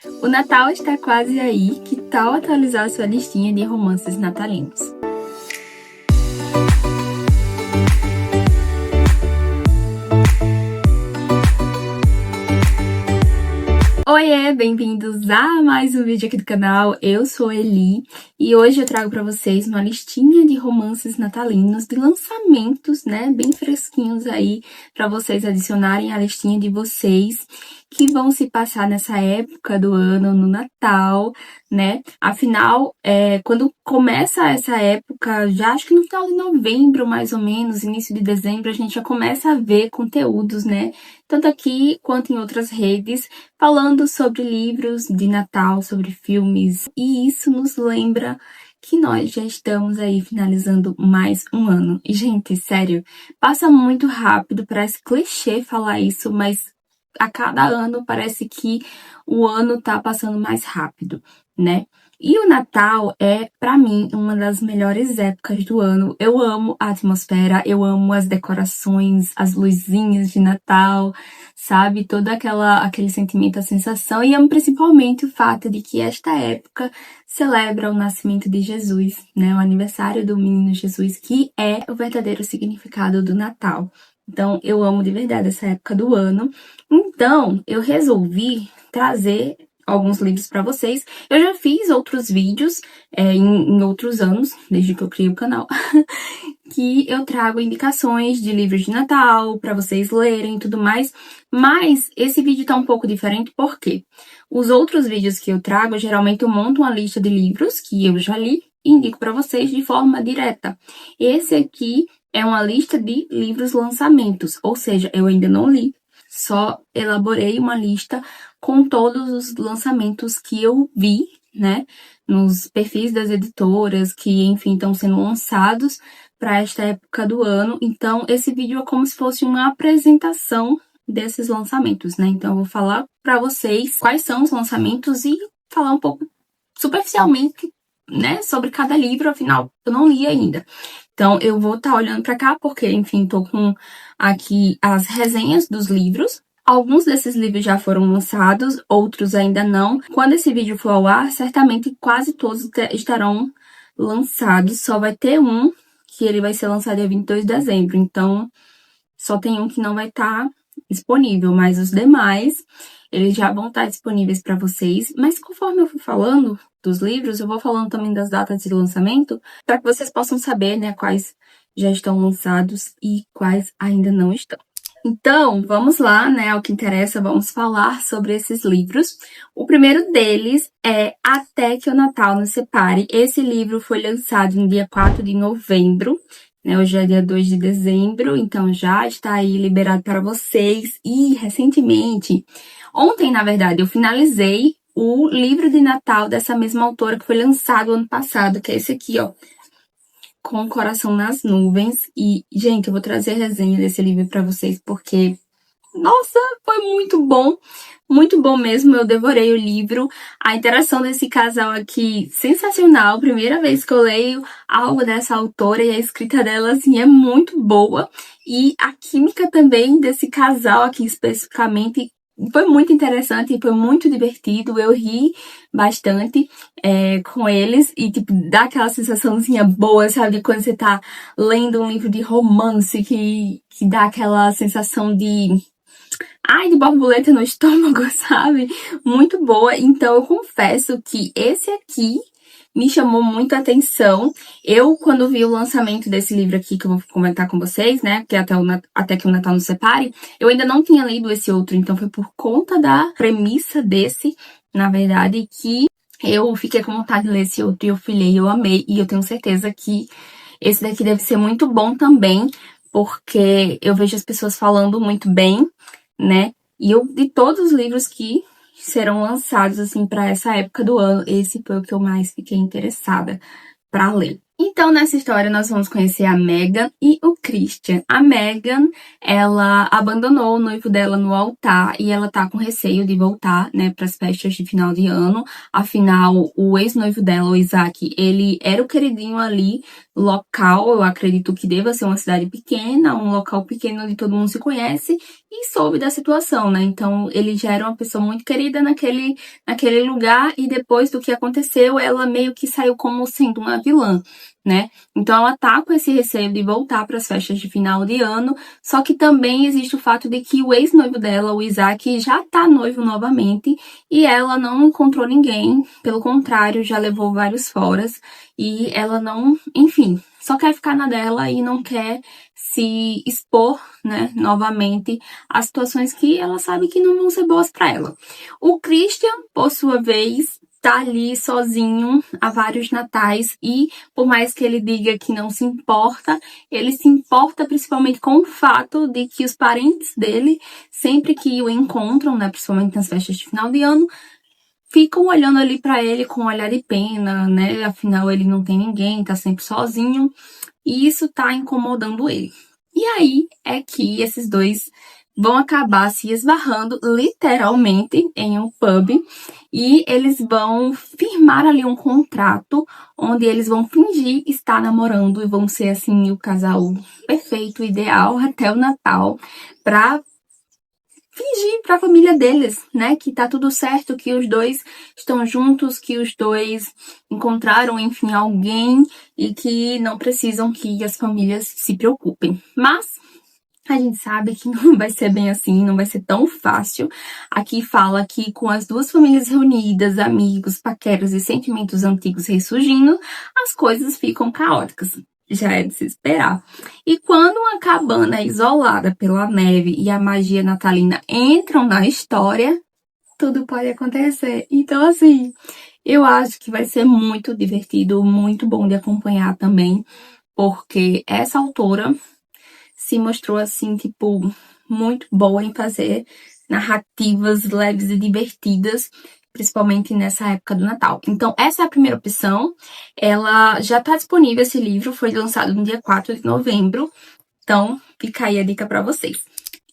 O Natal está quase aí, que tal atualizar sua listinha de romances natalinos? Oiê, bem-vindos a mais um vídeo aqui do canal. Eu sou Eli e hoje eu trago para vocês uma listinha de romances natalinos, de lançamentos, né, bem fresquinhos aí para vocês adicionarem à listinha de vocês, que vão se passar nessa época do ano, no Natal, né? Afinal, quando começa essa época, já acho que no final de novembro, mais ou menos, início de dezembro, a gente já começa a ver conteúdos, né? Tanto aqui quanto em outras redes, falando sobre livros de Natal, sobre filmes. E isso nos lembra que nós já estamos aí finalizando mais um ano. E, gente, sério, passa muito rápido, parece clichê falar isso, mas a cada ano parece que o ano tá passando mais rápido, né? E o Natal é, pra mim, uma das melhores épocas do ano. Eu amo a atmosfera, eu amo as decorações, as luzinhas de Natal, sabe? Todo aquele sentimento, a sensação. E amo principalmente o fato de que esta época celebra o nascimento de Jesus, né? O aniversário do menino Jesus, que é o verdadeiro significado do Natal. Então, eu amo de verdade essa época do ano. Então, eu resolvi trazer alguns livros para vocês. Eu já fiz outros vídeos em outros anos, desde que eu criei o canal, que eu trago indicações de livros de Natal para vocês lerem e tudo mais. Mas esse vídeo tá um pouco diferente porque os outros vídeos que eu trago, geralmente eu monto uma lista de livros que eu já li e indico para vocês de forma direta. Esse aqui é uma lista de livros lançamentos, ou seja, eu ainda não li, só elaborei uma lista com todos os lançamentos que eu vi, né, nos perfis das editoras que, enfim, estão sendo lançados para esta época do ano. Então, esse vídeo é como se fosse uma apresentação desses lançamentos, né? Então, eu vou falar para vocês quais são os lançamentos e falar um pouco superficialmente, né, sobre cada livro, afinal, eu não li ainda. Então, eu vou estar olhando para cá porque, enfim, tô com aqui as resenhas dos livros. Alguns desses livros já foram lançados, outros ainda não. Quando esse vídeo for ao ar, certamente quase todos estarão lançados. Só vai ter um que ele vai ser lançado dia 22 de dezembro. Então, só tem um que não vai estar disponível, mas os demais, eles já vão estar disponíveis para vocês. Mas conforme eu for falando dos livros, eu vou falando também das datas de lançamento, para que vocês possam saber, né, quais já estão lançados e quais ainda não estão. Então, vamos lá, né, ao que interessa, vamos falar sobre esses livros. O primeiro deles é Até que o Natal nos Separe. Esse livro foi lançado no dia 4 de novembro, né, hoje é dia 2 de dezembro, então já está aí liberado para vocês. E, recentemente, ontem, na verdade, eu finalizei o livro de Natal dessa mesma autora que foi lançado ano passado, que é esse aqui, ó, Com o Coração nas Nuvens. E, gente, eu vou trazer resenha desse livro pra vocês, porque, nossa, foi muito bom mesmo, eu devorei o livro. A interação desse casal aqui, sensacional, primeira vez que eu leio algo dessa autora e a escrita dela, assim, é muito boa. E a química também desse casal aqui, especificamente, foi muito interessante e foi muito divertido. Eu ri bastante com eles e, tipo, dá aquela sensaçãozinha boa, sabe? De quando você tá lendo um livro de romance que dá aquela sensação de borboleta no estômago, sabe? Muito boa. Então, eu confesso que esse aqui me chamou muito a atenção. Eu, quando vi o lançamento desse livro aqui, que eu vou comentar com vocês, né, que é Até que o Natal nos Separe, eu ainda não tinha lido esse outro, então foi por conta da premissa desse, na verdade, que eu fiquei com vontade de ler esse outro e eu fui ler e eu amei. E eu tenho certeza que esse daqui deve ser muito bom também, porque eu vejo as pessoas falando muito bem, né, e eu, de todos os livros que serão lançados, assim, para essa época do ano, esse foi o que eu mais fiquei interessada para ler. Então, nessa história, nós vamos conhecer a Megan e o Christian. A Megan, ela abandonou o noivo dela no altar e ela tá com receio de voltar, né, para as festas de final de ano. Afinal, o ex-noivo dela, o Isaac, ele era o queridinho ali local, eu acredito que deva ser uma cidade pequena, um local pequeno onde todo mundo se conhece, e soube da situação, né? Então, ele já era uma pessoa muito querida naquele lugar, e depois do que aconteceu, ela meio que saiu como sendo uma vilã, né? Então, ela tá com esse receio de voltar para as festas de final de ano, só que também existe o fato de que o ex-noivo dela, o Isaac, já tá noivo novamente, e ela não encontrou ninguém, pelo contrário, já levou vários foras, e ela não, enfim, só quer ficar na dela e não quer se expor, né, novamente a situações que ela sabe que não vão ser boas para ela. O Christian, por sua vez, tá ali sozinho há vários natais e, por mais que ele diga que não se importa, ele se importa principalmente com o fato de que os parentes dele, sempre que o encontram, né, principalmente nas festas de final de ano, ficam olhando ali pra ele com um olhar de pena, né? Afinal, ele não tem ninguém, tá sempre sozinho. E isso tá incomodando ele. E aí é que esses dois vão acabar se esbarrando literalmente em um pub. E eles vão firmar ali um contrato onde eles vão fingir estar namorando e vão ser assim o casal perfeito, ideal até o Natal, pra fingir para a família deles, né, que tá tudo certo, que os dois estão juntos, que os dois encontraram, enfim, alguém e que não precisam que as famílias se preocupem. Mas a gente sabe que não vai ser bem assim, não vai ser tão fácil. Aqui fala que com as duas famílias reunidas, amigos, paqueras e sentimentos antigos ressurgindo, as coisas ficam caóticas. Já é de se esperar. E quando uma cabana isolada pela neve e a magia natalina entram na história, tudo pode acontecer. Então, assim, eu acho que vai ser muito divertido, muito bom de acompanhar também, porque essa autora se mostrou, assim, tipo, muito boa em fazer narrativas leves e divertidas, principalmente nessa época do Natal. Então, essa é a primeira opção. Ela já está disponível, esse livro, foi lançado no dia 4 de novembro. Então, fica aí a dica para vocês.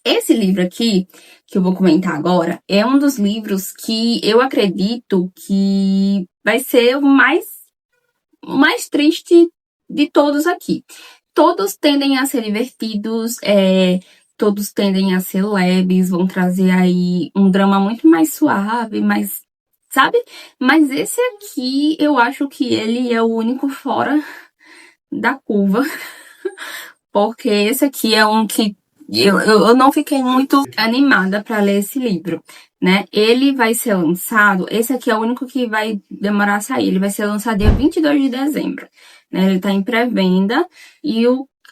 Esse livro aqui, que eu vou comentar agora, é um dos livros que eu acredito que vai ser o mais triste de todos aqui. Todos tendem a ser divertidos, todos tendem a ser leves, vão trazer aí um drama muito mais suave, mais, sabe? Mas esse aqui, eu acho que ele é o único fora da curva, porque esse aqui é um que eu não fiquei muito animada para ler esse livro, né? Ele vai ser lançado, esse aqui é o único que vai demorar a sair, ele vai ser lançado dia 22 de dezembro, né? Ele tá em pré-venda e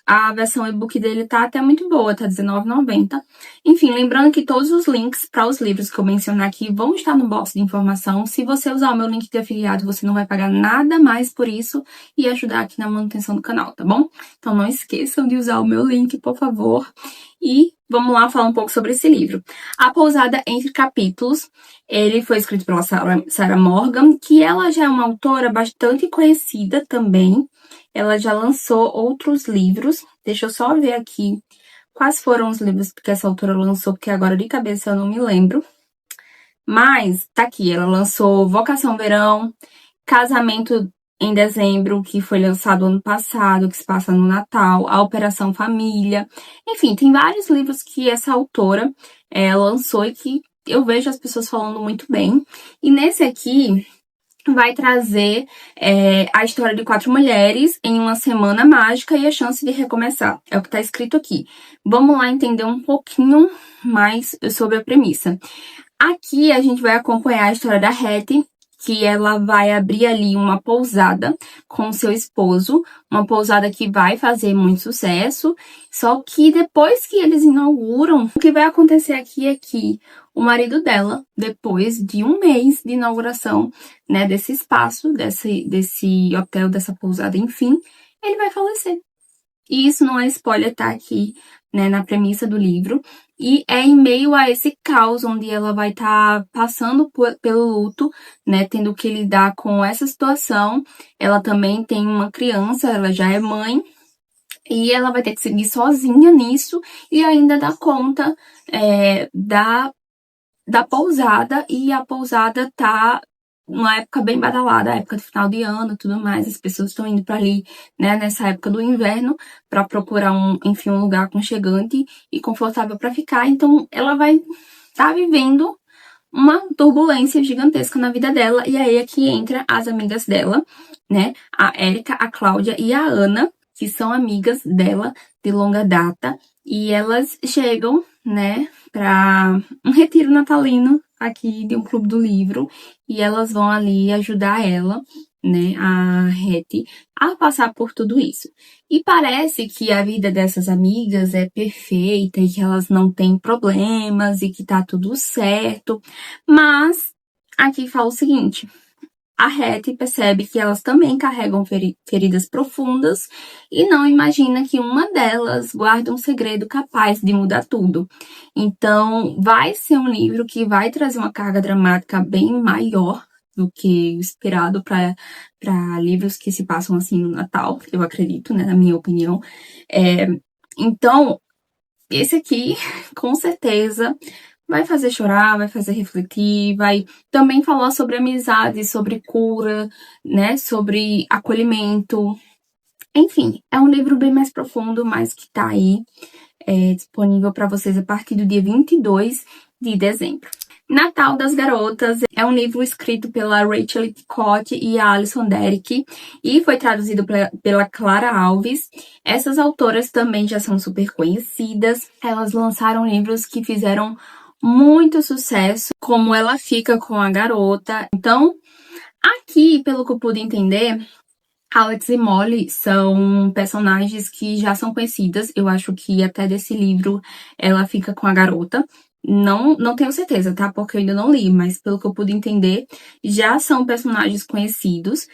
a versão e-book dele tá até muito boa, tá R$19,90. Enfim, lembrando que todos os links para os livros que eu mencionar aqui vão estar no box de informação. Se você usar o meu link de afiliado, você não vai pagar nada mais por isso e ajudar aqui na manutenção do canal, tá bom? Então não esqueçam de usar o meu link, por favor. E vamos lá falar um pouco sobre esse livro. A Pousada Entre Capítulos, ele foi escrito pela Sarah Morgan, que ela já é uma autora bastante conhecida também. Ela já lançou outros livros. Deixa eu só ver aqui quais foram os livros que essa autora lançou, porque agora de cabeça eu não me lembro. Mas tá aqui, ela lançou Vocação Verão, Casamento em Dezembro, que foi lançado ano passado, que se passa no Natal, A Operação Família. Enfim, tem vários livros que essa autora lançou e que eu vejo as pessoas falando muito bem. E nesse aqui vai trazer a história de 4 mulheres em uma semana mágica e a chance de recomeçar. É o que tá escrito aqui. Vamos lá entender um pouquinho mais sobre a premissa. Aqui a gente vai acompanhar a história da Hattie, que ela vai abrir ali uma pousada com seu esposo, uma pousada que vai fazer muito sucesso, só que depois que eles inauguram, o que vai acontecer aqui é que o marido dela, depois de um mês de inauguração, né, desse espaço, desse hotel, dessa pousada, enfim, ele vai falecer. E isso não é spoiler, tá aqui, né, na premissa do livro. E é em meio a esse caos, onde ela vai estar passando pelo luto, né, tendo que lidar com essa situação. Ela também tem uma criança, ela já é mãe, e ela vai ter que seguir sozinha nisso e ainda dar conta da pousada, e a pousada tá uma época bem badalada, a época do final de ano e tudo mais. As pessoas estão indo para ali, né, nessa época do inverno, para procurar enfim, um lugar aconchegante e confortável para ficar. Então, ela vai estar vivendo uma turbulência gigantesca na vida dela. E aí é que entra as amigas dela, né? A Érica, a Cláudia e a Ana, que são amigas dela de longa data. E elas chegam, né, para um retiro natalino aqui de um clube do livro. E elas vão ali ajudar ela, né, a Hetty, a passar por tudo isso. E parece que a vida dessas amigas é perfeita e que elas não têm problemas e que tá tudo certo. Mas aqui fala o seguinte: a Hetty percebe que elas também carregam feridas profundas e não imagina que uma delas guarda um segredo capaz de mudar tudo. Então, vai ser um livro que vai trazer uma carga dramática bem maior do que o esperado para livros que se passam assim no Natal, eu acredito, né, na minha opinião. Então, esse aqui, com certeza, vai fazer chorar, vai fazer refletir, vai também falar sobre amizade, sobre cura, né, sobre acolhimento. Enfim, é um livro bem mais profundo, mas que tá aí disponível para vocês a partir do dia 22 de dezembro. Natal das Garotas é um livro escrito pela Rachel Ticott e a Alison Derrick e foi traduzido pela Clara Alves. Essas autoras também já são super conhecidas. Elas lançaram livros que fizeram muito sucesso, como Ela Fica com a Garota. Então, aqui, pelo que eu pude entender, Alex e Molly são personagens que já são conhecidas. Eu acho que até desse livro Ela Fica com a Garota. Não tenho certeza, tá? Porque eu ainda não li, mas pelo que eu pude entender, já são personagens conhecidas,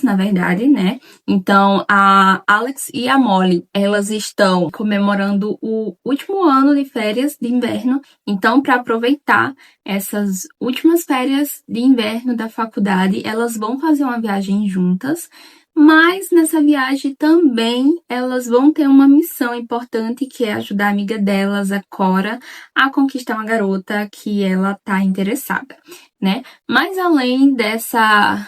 na verdade, né? Então, a Alex e a Molly, elas estão comemorando o último ano de férias de inverno. Então, para aproveitar essas últimas férias de inverno da faculdade, elas vão fazer uma viagem juntas. Mas nessa viagem também elas vão ter uma missão importante, que é ajudar a amiga delas, a Cora, a conquistar uma garota que ela tá interessada, né? Mas além dessa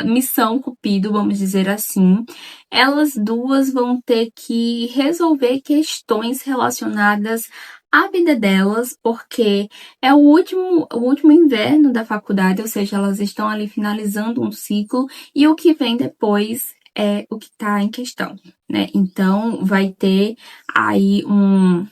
missão Cupido, vamos dizer assim, elas duas vão ter que resolver questões relacionadas à vida delas, porque é o último inverno da faculdade, ou seja, elas estão ali finalizando um ciclo e o que vem depois é o que está em questão, né? Então, vai ter aí um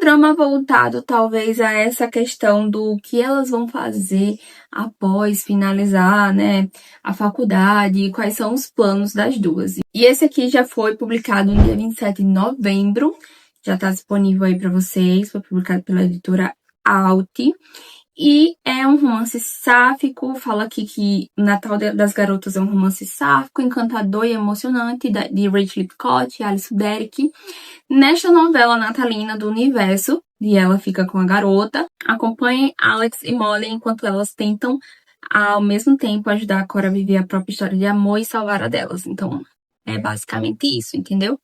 drama voltado, talvez, a essa questão do que elas vão fazer após finalizar, né, a faculdade, quais são os planos das duas. E esse aqui já foi publicado no dia 27 de novembro, já está disponível aí para vocês, foi publicado pela editora Alt. E é um romance sáfico, fala aqui que Natal das Garotas é um romance sáfico, encantador e emocionante, de Rachel Ticott e Alison Derrick. Nesta novela natalina do universo, de Ela Fica com a Garota, acompanhem Alex e Molly enquanto elas tentam, ao mesmo tempo, ajudar a Cora a viver a própria história de amor e salvar a delas. Então, é basicamente isso, entendeu?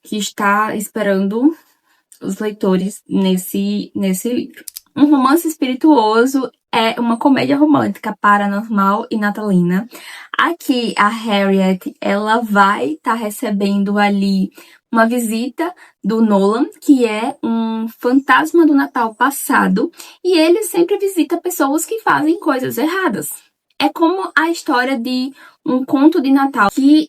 Que está esperando os leitores nesse livro. Um romance espirituoso é uma comédia romântica paranormal e natalina. Aqui, a Harriet, ela vai estar recebendo ali uma visita do Nolan, que é um fantasma do Natal passado, e ele sempre visita pessoas que fazem coisas erradas. É como a história de um conto de Natal, que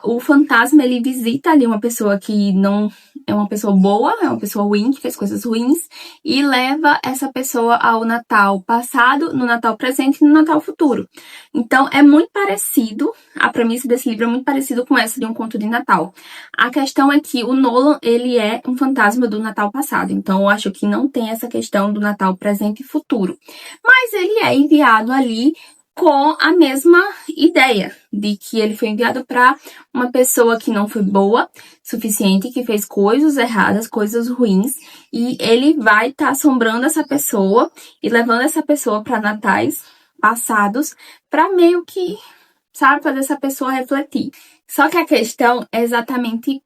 o fantasma, ele visita ali uma pessoa que não é uma pessoa boa, é uma pessoa ruim, que fez coisas ruins, e leva essa pessoa ao Natal passado, no Natal presente e no Natal futuro. Então, é muito parecido, a premissa desse livro é muito parecido com essa de um conto de Natal. A questão é que o Nolan, ele é um fantasma do Natal passado, então eu acho que não tem essa questão do Natal presente e futuro. Mas ele é enviado ali com a mesma ideia de que ele foi enviado para uma pessoa que não foi boa suficiente, que fez coisas erradas, coisas ruins, e ele vai estar assombrando essa pessoa e levando essa pessoa para natais passados para meio que, sabe, fazer essa pessoa refletir. Só que a questão é exatamente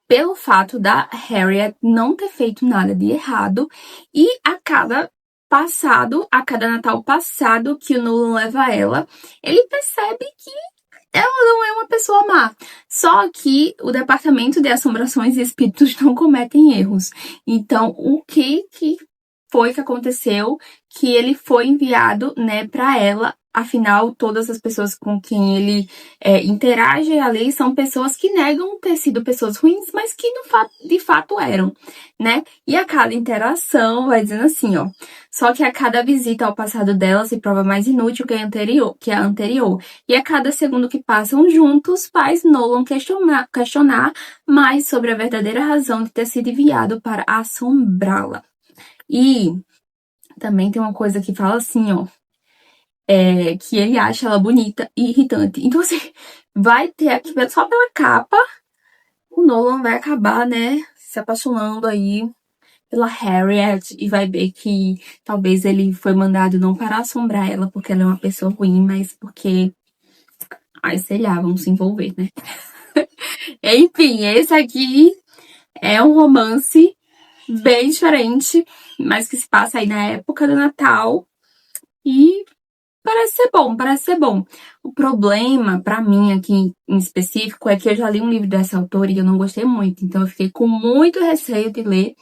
pelo fato da Harriet não ter feito nada de errado e acaba passado, a cada Natal passado que o Nolan leva ela, ele percebe que ela não é uma pessoa má. Só que o Departamento de Assombrações e Espíritos não cometem erros. Então, o que foi que aconteceu? Que ele foi enviado, né, para ela. Afinal, todas as pessoas com quem ele interage ali são pessoas que negam ter sido pessoas ruins, mas que de fato eram, né? E a cada interação vai dizendo assim, ó. Só que a cada visita ao passado dela se prova mais inútil que a anterior. E a cada segundo que passam juntos faz Nolan questionar mais sobre a verdadeira razão de ter sido enviado para assombrá-la. E também tem uma coisa que fala assim, ó. Que ele acha ela bonita e irritante. Então, assim, vai ter aqui, só pela capa, o Nolan vai acabar, né, se apaixonando aí pela Harriet e vai ver que talvez ele foi mandado não para assombrar ela porque ela é uma pessoa ruim, mas porque, ai, sei lá, vamos se envolver, né? Enfim, esse aqui é um romance bem diferente, mas que se passa aí na época do Natal e parece ser bom, parece ser bom. O problema, pra mim, aqui em específico, é que eu já li um livro dessa autora e eu não gostei muito. Então, eu fiquei com muito receio de ler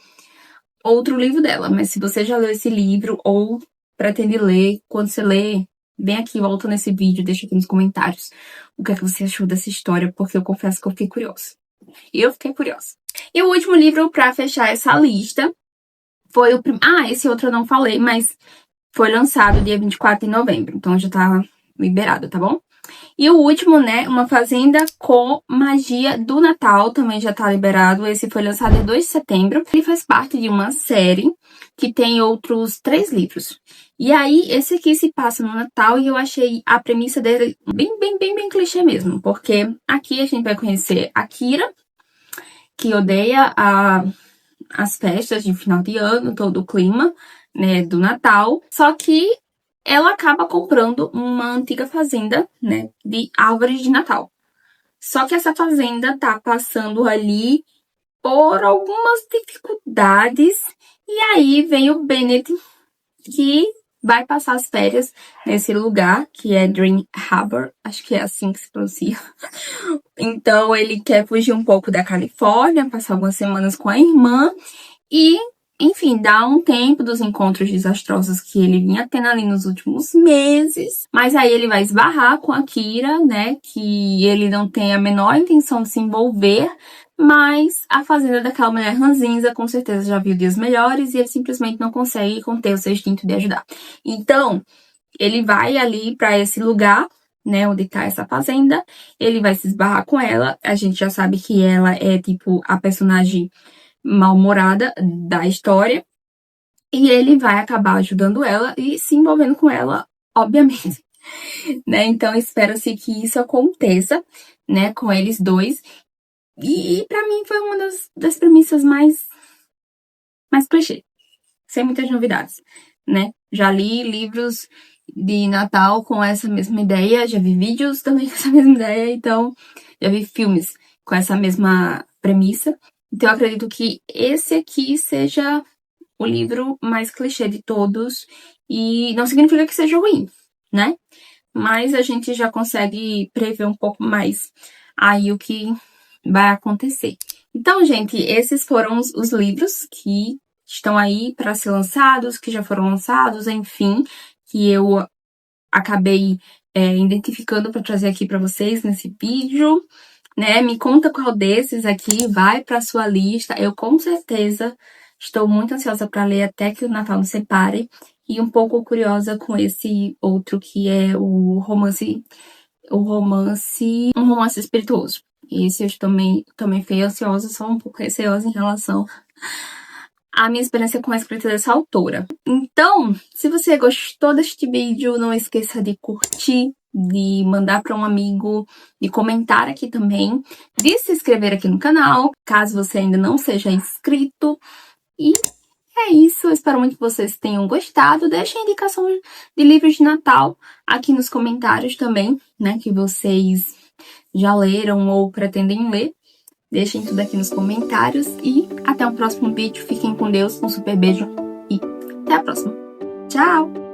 outro livro dela. Mas se você já leu esse livro ou pretende ler, quando você lê, vem aqui, volta nesse vídeo, deixa aqui nos comentários o que é que você achou dessa história, porque eu confesso que eu fiquei curiosa. Eu fiquei curiosa. E o último livro pra fechar essa lista foi o... esse outro eu não falei, mas... foi lançado dia 24 de novembro, então já tá liberado, tá bom? E o último, né, Uma Fazenda com Magia do Natal, também já tá liberado. Esse foi lançado em 2 de setembro. Ele faz parte de uma série que tem outros 3 livros. E aí, esse aqui se passa no Natal e eu achei a premissa dele bem clichê mesmo. Porque aqui a gente vai conhecer a Kira, que odeia as festas de final de ano, todo o clima, né, do Natal, só que ela acaba comprando uma antiga fazenda, né, de árvores de Natal. Só que essa fazenda tá passando ali por algumas dificuldades, e aí vem o Bennett, que vai passar as férias nesse lugar, que é Dream Harbor, acho que é assim que se pronuncia. Então, ele quer fugir um pouco da Califórnia, passar algumas semanas com a irmã, e, enfim, dá um tempo dos encontros desastrosos que ele vinha tendo ali nos últimos meses. Mas aí ele vai esbarrar com a Kira, né? Que ele não tem a menor intenção de se envolver. Mas a fazenda daquela mulher ranzinza com certeza já viu dias melhores e ele simplesmente não consegue conter o seu instinto de ajudar. Então, ele vai ali pra esse lugar, né, onde tá essa fazenda. Ele vai se esbarrar com ela. A gente já sabe que ela é, tipo, a personagem mal-humorada da história, e ele vai acabar ajudando ela e se envolvendo com ela, obviamente, né? Então, espera-se que isso aconteça, né, com eles dois, e pra mim foi uma das premissas mais clichê, sem muitas novidades, né? Já li livros de Natal com essa mesma ideia, já vi vídeos também com essa mesma ideia, então já vi filmes com essa mesma premissa. Então, eu acredito que esse aqui seja o livro mais clichê de todos. E não significa que seja ruim, né? Mas a gente já consegue prever um pouco mais aí o que vai acontecer. Então, gente, esses foram os livros que estão aí para ser lançados, que já foram lançados, enfim, que eu acabei identificando para trazer aqui para vocês nesse vídeo. Né? Me conta qual desses aqui vai para sua lista. Eu com certeza estou muito ansiosa para ler até que o Natal nos separe e um pouco curiosa com esse outro que é um romance espirituoso. Esse eu também fiquei ansiosa, só um pouco receosa em relação à minha experiência com a escrita dessa autora. Então, se você gostou deste vídeo, não esqueça de curtir, de mandar para um amigo, de comentar aqui também, de se inscrever aqui no canal, caso você ainda não seja inscrito. E é isso, eu espero muito que vocês tenham gostado. Deixem indicação de livros de Natal aqui nos comentários também, né, que vocês já leram ou pretendem ler. Deixem tudo aqui nos comentários e até o próximo vídeo. Fiquem com Deus, um super beijo e até a próxima! Tchau!